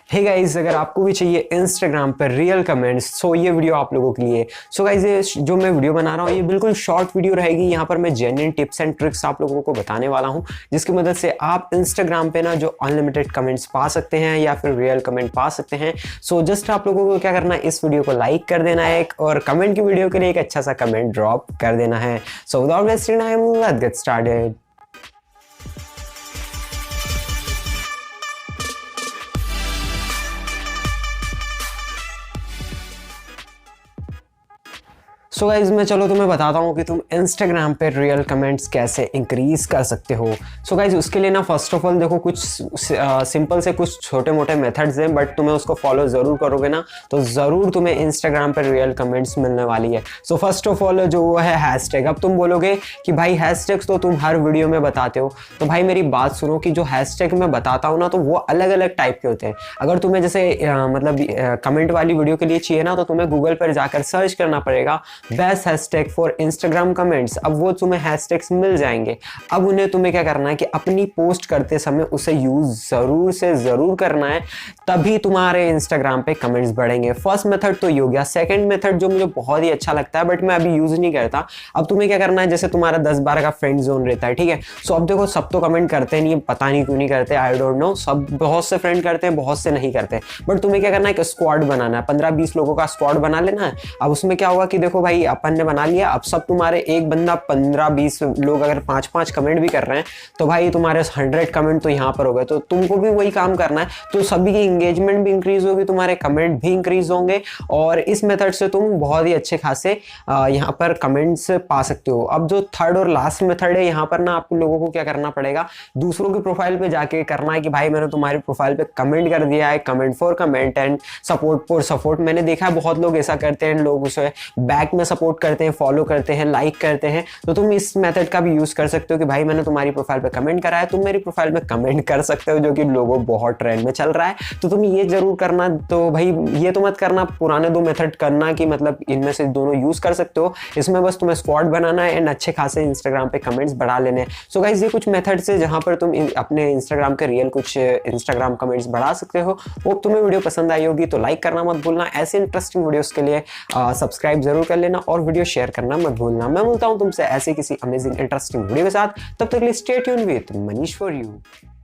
Hey guys, अगर आपको भी चाहिए इंस्टाग्राम पर रियल कमेंट्स, सो ये वीडियो आप लोगों के लिए। सो गाइस, ये जो मैं वीडियो बना रहा हूँ ये बिल्कुल शॉर्ट वीडियो रहेगी। यहाँ पर मैं जेन्युइन टिप्स एंड ट्रिक्स आप लोगों को बताने वाला हूँ, जिसकी मदद से आप इंस्टाग्राम पे ना जो अनलिमिटेड कमेंट्स पा सकते हैं या फिर रियल कमेंट पा सकते हैं। सो जस्ट आप लोगों को क्या करना है, इस वीडियो को लाइक कर देना है और कमेंट की वीडियो के लिए एक अच्छा सा कमेंट ड्रॉप कर देना है। So without wasting time, let's get started. So guys, मैं चलो तुम्हें बताता हूँ कि तुम इंस्टाग्राम पे रियल कमेंट्स कैसे इंक्रीज कर सकते हो। सो गाइज, उसके लिए ना फर्स्ट ऑफ ऑल देखो, कुछ सिंपल से कुछ छोटे मोटे मेथड्स हैं, बट तुम्हें उसको फॉलो ज़रूर करोगे ना तो ज़रूर तुम्हें इंस्टाग्राम पर रियल कमेंट्स मिलने वाली है। सो फर्स्ट ऑफ ऑल जो वो है हैशटैग। अब तुम बोलोगे कि भाई हैशटैग्स तो तुम हर वीडियो में बताते हो, तो भाई मेरी बात सुनो कि जो हैशटैग मैं बताता हूँ ना तो वो अलग अलग टाइप के होते हैं। अगर तुम्हें जैसे कमेंट वाली वीडियो के लिए चाहिए ना तो तुम्हें गूगल पर जाकर सर्च करना पड़ेगा best hashtag for Instagram comments. अब वो तुम्हें हैशटैग्स मिल जाएंगे। अब उन्हें तुम्हें क्या करना है कि अपनी पोस्ट करते समय उसे यूज जरूर से जरूर करना है, तभी तुम्हारे इंस्टाग्राम पे कमेंट्स बढ़ेंगे। फर्स्ट मेथड तो ये हो गया। सेकंड मेथड जो मुझे बहुत ही अच्छा लगता है बट मैं अभी यूज नहीं करता। अब तुम्हें क्या करना है, जैसे तुम्हारा 10-12 का फ्रेंड जोन रहता है, ठीक है। सो अब देखो, सब तो कमेंट करते नहीं, पता नहीं क्यों नहीं करते, आई डोंट नो। सब बहुत से फ्रेंड करते हैं, बहुत से नहीं करते। बट तुम्हें क्या करना है, एक स्क्वाड बनाना है, 15-20 लोगों का स्क्वाड बना लेना है। अब उसमें क्या होगा कि देखो भाई, अपन ने बना लिया। अब सब तुम्हारे एक बंदा 15-20 लोग अगर 5-5 कमेंट भी कर रहे हैं तो भाई तुम्हारे 100 कमेंट तो यहाँ पर हो गए। तो तुमको भी वही काम करना है, तो सभी की इंगेजमेंट भी इंक्रीज होगी, तुम्हारे कमेंट भी इंक्रीज होंगे और इस मेथड से तुम बहुत ही अच्छे खासे यहाँ पर कमेंट्स पा सकते हो। अब जो थर्ड और लास्ट मेथड है, यहाँ पर ना आप लोगों को क्या करना पड़ेगा, दूसरों की प्रोफाइल पे जाके करना है कि भाई मैंने तुम्हारी प्रोफाइल पे कमेंट कर दिया है, comment for comment and support for support. मैंने देखा है बहुत लोग ऐसा करते हैं, लोग उसे बैक में सपोर्ट करते हैं, फॉलो करते हैं, लाइक करते हैं। तो तुम इस मेथड का भी यूज कर सकते हो कि भाई मैंने तुम्हारी प्रोफाइल पे कमेंट करा है, तुम मेरी प्रोफाइल पे कमेंट कर सकते हो, जो कि लोगों बहुत ट्रेंड में चल रहा है। तो तुम ये जरूर करना। तो भाई ये तो मत करना पुराने दो मेथड करना कि मतलब इनमें से दोनों यूज कर सकते हो। इसमें बस तुम्हें स्क्वाड बनाना है एंड अच्छे खासे इंस्टाग्राम पे कमेंट्स बढ़ा लेने हैं। सो गाइस, ये कुछ मेथड्स है जहां पर तुम अपने इंस्टाग्राम के रियल कुछ इंस्टाग्राम कमेंट्स बढ़ा सकते हो। होप तुम्हें वीडियो पसंद आई होगी, तो लाइक करना मत भूलना। ऐसे इंटरेस्टिंग वीडियोस के लिए सब्सक्राइब जरूर कर लेना और वीडियो शेयर करना मत भूलना। मैं मिलता हूं तुमसे ऐसे किसी अमेजिंग इंटरेस्टिंग वीडियो के साथ। तब तक के लिए stay tuned with Manish for you.